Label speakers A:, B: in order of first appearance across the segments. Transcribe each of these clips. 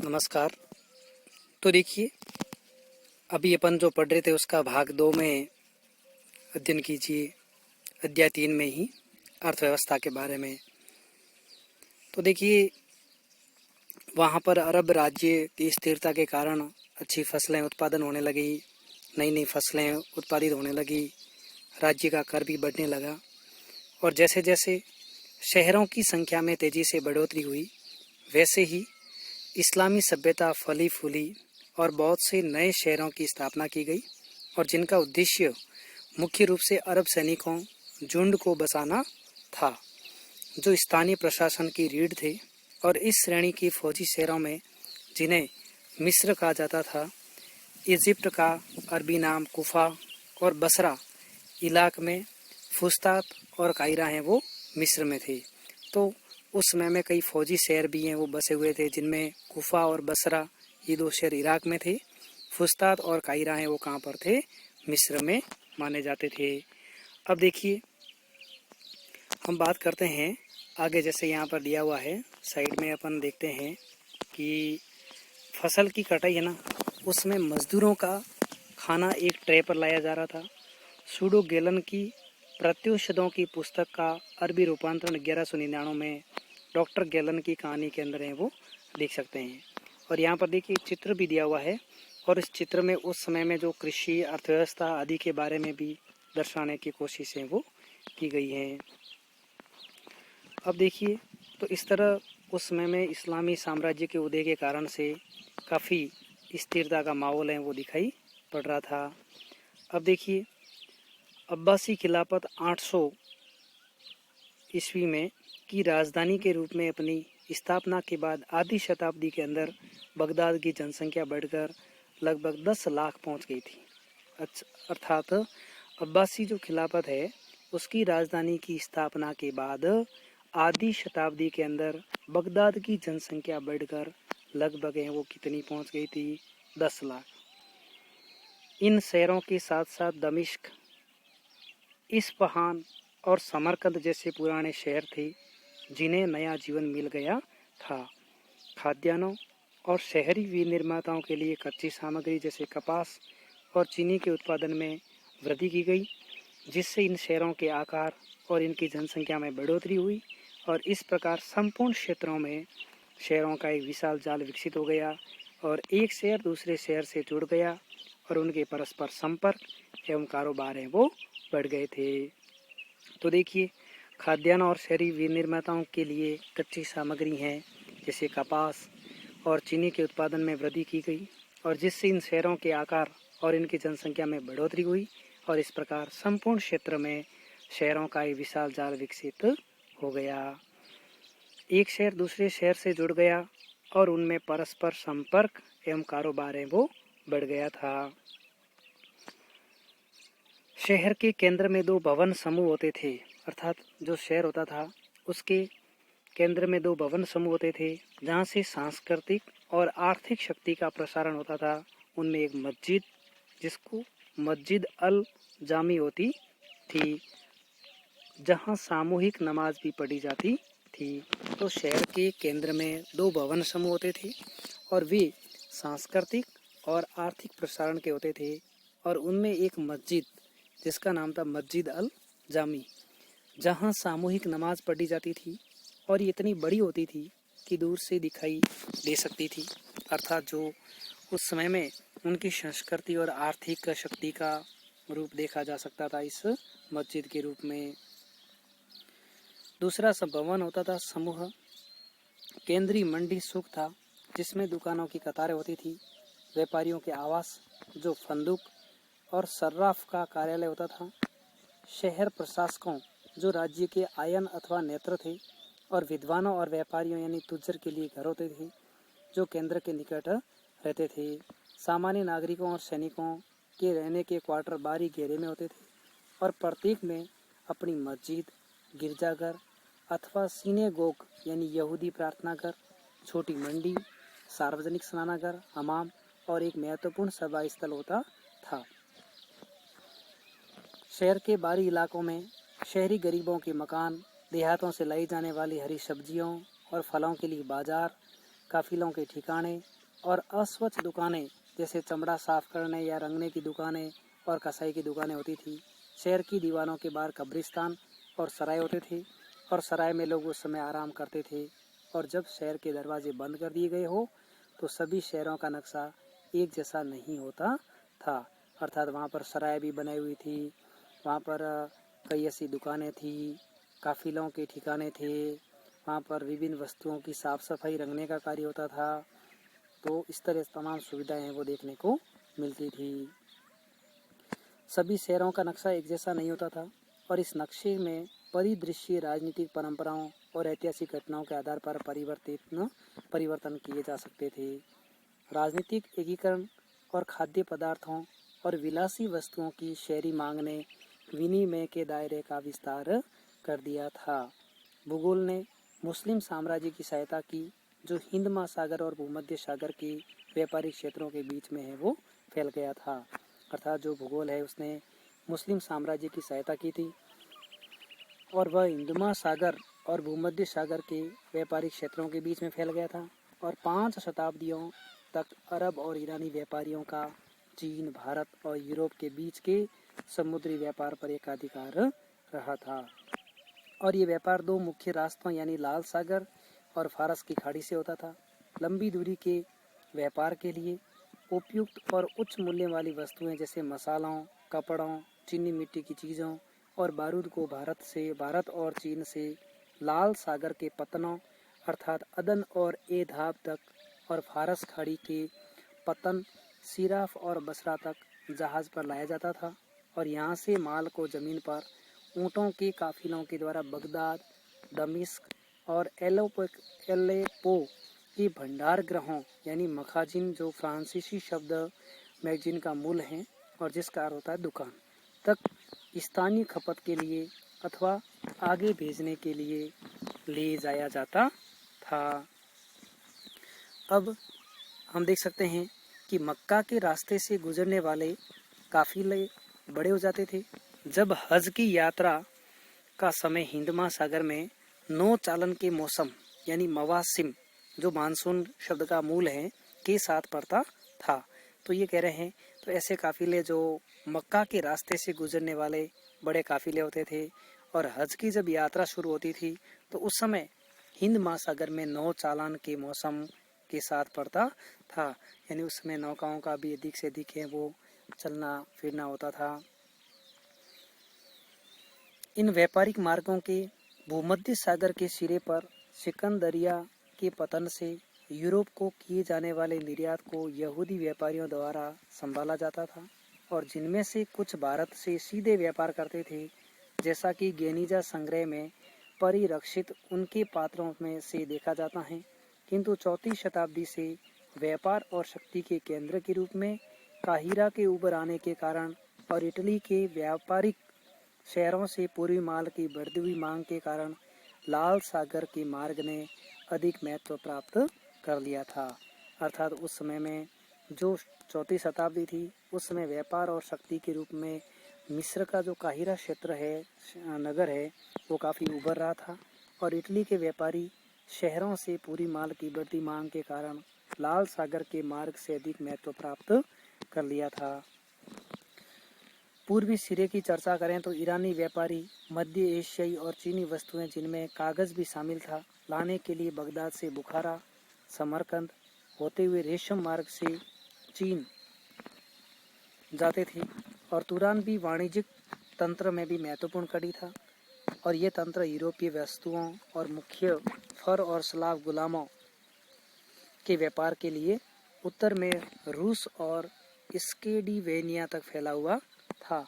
A: नमस्कार। तो देखिए, अभी अपन जो पढ़ रहे थे उसका भाग 2 में अध्ययन कीजिए, अध्याय 3 में ही अर्थव्यवस्था के बारे में। तो देखिए, वहाँ पर अरब राज्य की स्थिरता के कारण अच्छी फसलें उत्पादन होने लगी, नई नई फसलें उत्पादित होने लगी, राज्य का कर भी बढ़ने लगा। और जैसे जैसे शहरों की संख्या में तेज़ी से बढ़ोतरी हुई, वैसे ही इस्लामी सभ्यता फली फूली और बहुत से नए शहरों की स्थापना की गई, और जिनका उद्देश्य मुख्य रूप से अरब सैनिकों झुंड को बसाना था, जो स्थानीय प्रशासन की रीढ़ थे। और इस श्रेणी की फौजी शहरों में, जिन्हें मिस्र कहा जाता था, इजिप्ट का अरबी नाम कुफा और बसरा इलाक में फुस्तात और कायरा हैं, वो मिस्र में थे। तो उस समय में कई फौजी शहर भी हैं वो बसे हुए थे, जिनमें कुफा और बसरा ये दो शहर इराक में थे। फुस्तात और कायरा हैं वो कहाँ पर थे? मिस्र में माने जाते थे। अब देखिए, हम बात करते हैं आगे। जैसे यहाँ पर दिया हुआ है साइड में, अपन देखते हैं कि फसल की कटाई है ना, उसमें मजदूरों का खाना एक ट्रे पर लाया जा रहा था। सूडो गैलन की प्रत्युषदों की पुस्तक का अरबी रूपांतरण 1199 में डॉक्टर गैलन की कहानी के अंदर है वो देख सकते हैं। और यहाँ पर देखिए चित्र भी दिया हुआ है, और इस चित्र में उस समय में जो कृषि, अर्थव्यवस्था आदि के बारे में भी दर्शाने की कोशिशें वो की गई हैं। अब देखिए, तो इस तरह उस समय में इस्लामी साम्राज्य के उदय के कारण से काफ़ी स्थिरता का माहौल है वो दिखाई पड़ रहा था। अब देखिए, अब्बासी खिलाफत 800 ईस्वी में की राजधानी के रूप में अपनी स्थापना के बाद आधी शताब्दी के अंदर बगदाद की जनसंख्या बढ़कर लगभग 10 लाख पहुंच गई थी। अर्थात अब्बासी जो खिलाफत है उसकी राजधानी की स्थापना के बाद आधी शताब्दी के अंदर बगदाद की जनसंख्या बढ़कर लगभग है वो कितनी पहुंच गई थी? 10 लाख। इन शहरों के साथ साथ दमिश्क, इस्फहान और समरकंद जैसे पुराने शहर थे, जिन्हें नया जीवन मिल गया था। खाद्यान्नों और शहरी विनिर्माताओं के लिए कच्ची सामग्री जैसे कपास और चीनी के उत्पादन में वृद्धि की गई, जिससे इन शहरों के आकार और इनकी जनसंख्या में बढ़ोतरी हुई। और इस प्रकार संपूर्ण क्षेत्रों में शहरों का एक विशाल जाल विकसित हो गया, और एक शहर दूसरे शहर से जुड़ गया, और उनके परस्पर संपर्क एवं कारोबार हैं वो बढ़ गए थे। तो देखिए, खाद्यान्न और शहरी विनिर्माताओं के लिए कच्ची सामग्री हैं जैसे कपास और चीनी के उत्पादन में वृद्धि की गई, और जिससे इन शहरों के आकार और इनकी जनसंख्या में बढ़ोतरी हुई, और इस प्रकार संपूर्ण क्षेत्र में शहरों का एक विशाल जाल विकसित हो गया। एक शहर दूसरे शहर से जुड़ गया, और उनमें परस्पर संपर्क एवं कारोबार है वो बढ़ गया था। शहर के केंद्र में 2 भवन समूह होते थे, अर्थात जो शहर होता था उसके केंद्र में 2 भवन समूह होते थे, जहाँ से सांस्कृतिक और आर्थिक शक्ति का प्रसारण होता था। उनमें एक मस्जिद, जिसको मस्जिद अल जामी होती थी, जहाँ सामूहिक नमाज भी पढ़ी जाती थी। तो शहर के केंद्र में 2 भवन समूह होते थे, और वे सांस्कृतिक और आर्थिक प्रसारण के होते थे। और उनमें एक मस्जिद, जिसका नाम था मस्जिद अल जामी, जहाँ सामूहिक नमाज पढ़ी जाती थी, और ये इतनी बड़ी होती थी कि दूर से दिखाई दे सकती थी। अर्थात जो उस समय में उनकी संस्कृति और आर्थिक शक्ति का रूप देखा जा सकता था इस मस्जिद के रूप में। दूसरा सब भवन होता था समूह केंद्रीय मंडी सुख था, जिसमें दुकानों की कतारें होती थी, व्यापारियों के आवास जो फंदुक और सर्राफ का कार्यालय होता था, शहर प्रशासकों जो राज्य के आयन अथवा नेत्र थे, और विद्वानों और व्यापारियों यानी तुज्जर के लिए घर होते थे जो केंद्र के निकट रहते थे। सामान्य नागरिकों और सैनिकों के रहने के क्वार्टर बारी घेरे में होते थे, और प्रत्येक में अपनी मस्जिद, गिरजाघर अथवा सिनेगोग यानी यहूदी प्रार्थना घर, छोटी मंडी, सार्वजनिक स्नानागार, हमाम और एक महत्वपूर्ण सभा स्थल होता था। शहर के बाहरी इलाकों में शहरी गरीबों के मकान, देहातों से लाई जाने वाली हरी सब्जियों और फलों के लिए बाजार, काफिलों के ठिकाने और अस्वच्छ दुकानें जैसे चमड़ा साफ करने या रंगने की दुकानें और कसाई की दुकानें होती थी। शहर की दीवारों के बाहर कब्रिस्तान और सराय होते थे और सराय में लोग उस समय आराम करते थे। और जब शहर के दरवाजे बंद कर दिए गए हो तो सभी शहरों का नक्शा एक जैसा नहीं होता था, अर्थात वहाँ पर सराय भी बनाई हुई थी, वहाँ पर कई ऐसी दुकानें थी, काफिलों के ठिकाने थे, वहाँ पर विभिन्न वस्तुओं की साफ सफाई रखने का कार्य होता था। तो इस तरह तमाम सुविधाएं वो देखने को मिलती थी। सभी शहरों का नक्शा एक जैसा नहीं होता था और इस नक्शे में परिदृश्य राजनीतिक परंपराओं और ऐतिहासिक घटनाओं के आधार पर परिवर्तन किए जा सकते थे। राजनीतिक एकीकरण और खाद्य पदार्थों और विलासी वस्तुओं की शहरी मांग ने विनिमय के दायरे का विस्तार कर दिया था। भूगोल ने मुस्लिम साम्राज्य की सहायता की जो हिंद महासागर और भूमध्य सागर के व्यापारिक क्षेत्रों के बीच में है वो फैल गया था, अर्थात जो भूगोल है उसने मुस्लिम साम्राज्य की सहायता की थी और वह हिंद महासागर और भूमध्य सागर के व्यापारिक क्षेत्रों के बीच में फैल गया था और 5 शताब्दियों तक अरब और ईरानी व्यापारियों का चीन, भारत और यूरोप के बीच के समुद्री व्यापार पर एकाधिकार रहा था। और ये व्यापार 2 मुख्य रास्तों यानी लाल सागर और फारस की खाड़ी से होता था। लंबी दूरी के व्यापार के लिए उपयुक्त और उच्च मूल्य वाली वस्तुएं जैसे मसालों, कपड़ों, चीनी मिट्टी की चीज़ों और बारूद को भारत और चीन से लाल सागर के पतनों अर्थात अदन और एधाब तक और फारस खाड़ी के पतन, सिराफ और बसरा तक जहाज पर लाया जाता था और यहाँ से माल को ज़मीन पर ऊँटों के काफिलों के द्वारा बगदाद, दमिश्क और एलेपो के भंडार ग्रहों यानी मखाजिन, जो फ्रांसीसी शब्द मैगजीन का मूल है और जिसका अर्थ होता है दुकान, तक स्थानीय खपत के लिए अथवा आगे भेजने के लिए ले जाया जाता था। अब हम देख सकते हैं कि मक्का के रास्ते से गुजरने वाले काफिले बड़े हो जाते थे। जब हज की यात्रा का समय हिंद महासागर में नौ चालन के मौसम यानी मवासिम, जो मानसून शब्द का मूल है, के साथ पड़ता था। तो ये कह रहे हैं तो ऐसे काफिले जो मक्का के रास्ते से गुजरने वाले बड़े काफिले होते थे और हज की जब यात्रा शुरू होती थी तो उस समय हिंद महासागर में 9 चालान के मौसम के साथ पड़ता था, यानी उस समय नौकाओं का भी अधिक से अधिक है वो चलना फिरना होता था। इन व्यापारिक मार्गों के भूमध्य सागर के सिरे पर सिकंदरिया के पतन से यूरोप को किए जाने वाले निर्यात को यहूदी व्यापारियों द्वारा संभाला जाता था और जिनमें से कुछ भारत से सीधे व्यापार करते थे, जैसा कि गेनिजा संग्रह में परिरक्षित उनके पात्रों में से देखा जाता है। किंतु 4वीं शताब्दी से व्यापार और शक्ति के केंद्र के रूप में काहिरा के उभर आने के कारण और इटली के व्यापारिक शहरों से पूर्वी माल की बढ़ती हुई मांग के कारण लाल सागर के मार्ग ने अधिक महत्व प्राप्त कर लिया था, अर्थात उस समय में जो 4वीं शताब्दी थी उस समय व्यापार और शक्ति के रूप में मिस्र का जो काहिरा क्षेत्र है, नगर है, वो काफ़ी उभर रहा था और इटली के व्यापारी शहरों से पूरी माल की बढ़ती मांग के कारण लाल सागर के मार्ग से अधिक महत्व प्राप्त कर लिया था। पूर्वी सिरे की चर्चा करें तो ईरानी व्यापारी मध्य एशियाई और चीनी वस्तुएं जिनमें कागज़ भी शामिल था लाने के लिए बगदाद से बुखारा, समरकंद होते हुए रेशम मार्ग से चीन जाते थे और तुरान भी वाणिज्यिक तंत्र में भी महत्वपूर्ण कड़ी था और ये तंत्र यूरोपीय वस्तुओं और मुख्य फर और स्लाव गुलामों के व्यापार के लिए उत्तर में रूस और स्केंडिनेविया तक फैला हुआ था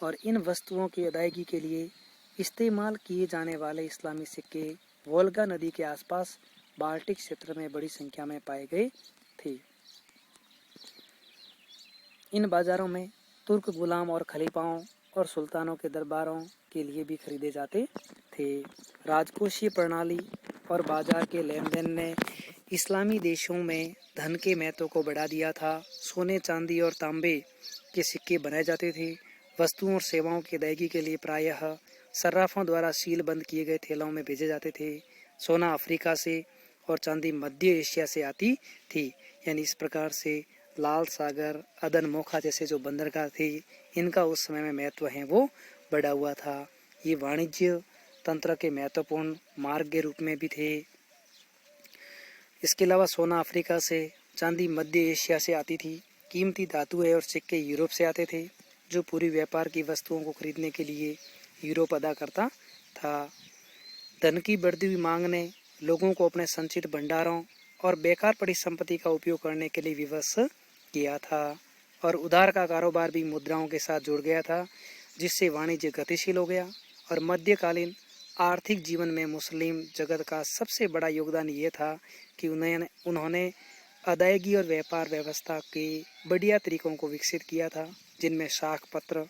A: और इन वस्तुओं की अदायगी के लिए इस्तेमाल किए जाने वाले इस्लामी सिक्के वोल्गा नदी के आसपास बाल्टिक क्षेत्र में बड़ी संख्या में पाए गए थे। इन बाजारों में तुर्क गुलाम और खलीफाओं और सुल्तानों के दरबारों के लिए भी खरीदे जाते थे। राजकोषीय प्रणाली और बाजार के लेन देन ने इस्लामी देशों में धन के महत्व को बढ़ा दिया था। सोने, चांदी और तांबे के सिक्के बनाए जाते थे। वस्तुओं और सेवाओं की अदायगी के लिए प्रायः सर्राफों द्वारा सील बंद किए गए थैलों में भेजे जाते थे। सोना अफ्रीका से और चांदी मध्य एशिया से आती थी। यानी इस प्रकार से लाल सागर, अदन, मोखा जैसे जो बंदरगाह थे, इनका उस समय में महत्व है वो बढ़ा हुआ था। ये वाणिज्य तंत्र के महत्वपूर्ण मार्ग के रूप में भी थे। इसके अलावा सोना अफ्रीका से, चांदी मध्य एशिया से आती थी। कीमती धातु और सिक्के यूरोप से आते थे, जो पूरी व्यापार की वस्तुओं को खरीदने के लिए यूरोप अदा करता था। धन की बढ़ती हुई मांग ने लोगों को अपने संचित भंडारों और बेकार पड़ी संपत्ति का उपयोग करने के लिए विवश किया था। और उधार का कारोबार भी मुद्राओं के साथ जुड़ गया था, जिससे वाणिज्य गतिशील हो गया। और मध्यकालीन आर्थिक जीवन में मुस्लिम जगत का सबसे बड़ा योगदान ये था कि उन्होंने अदायगी और व्यापार व्यवस्था के बढ़िया तरीकों को विकसित किया था, जिनमें शाख पत्र,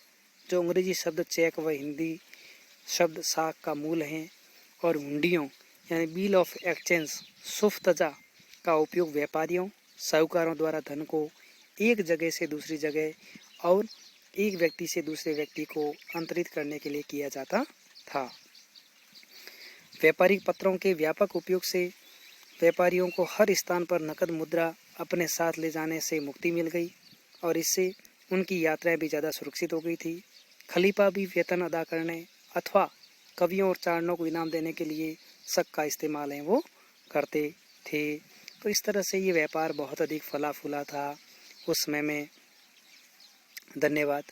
A: जो अंग्रेजी शब्द चेक व हिंदी शब्द शाख का मूल हैं, और हुंडियों यानी बिल ऑफ एक्सचेंज, सुफ्तजा का उपयोग व्यापारियों, साहूकारों द्वारा धन को एक जगह से दूसरी जगह और एक व्यक्ति से दूसरे व्यक्ति को अंतरित करने के लिए किया जाता था। व्यापारिक पत्रों के व्यापक उपयोग से व्यापारियों को हर स्थान पर नकद मुद्रा अपने साथ ले जाने से मुक्ति मिल गई, और इससे उनकी यात्राएं भी ज़्यादा सुरक्षित हो गई थी। खलीफा भी वेतन अदा करने अथवा कवियों और चारणों को इनाम देने के लिए शक का इस्तेमाल है वो करते थे। तो इस तरह से ये व्यापार बहुत अधिक फला फूला था उस समय में। धन्यवाद।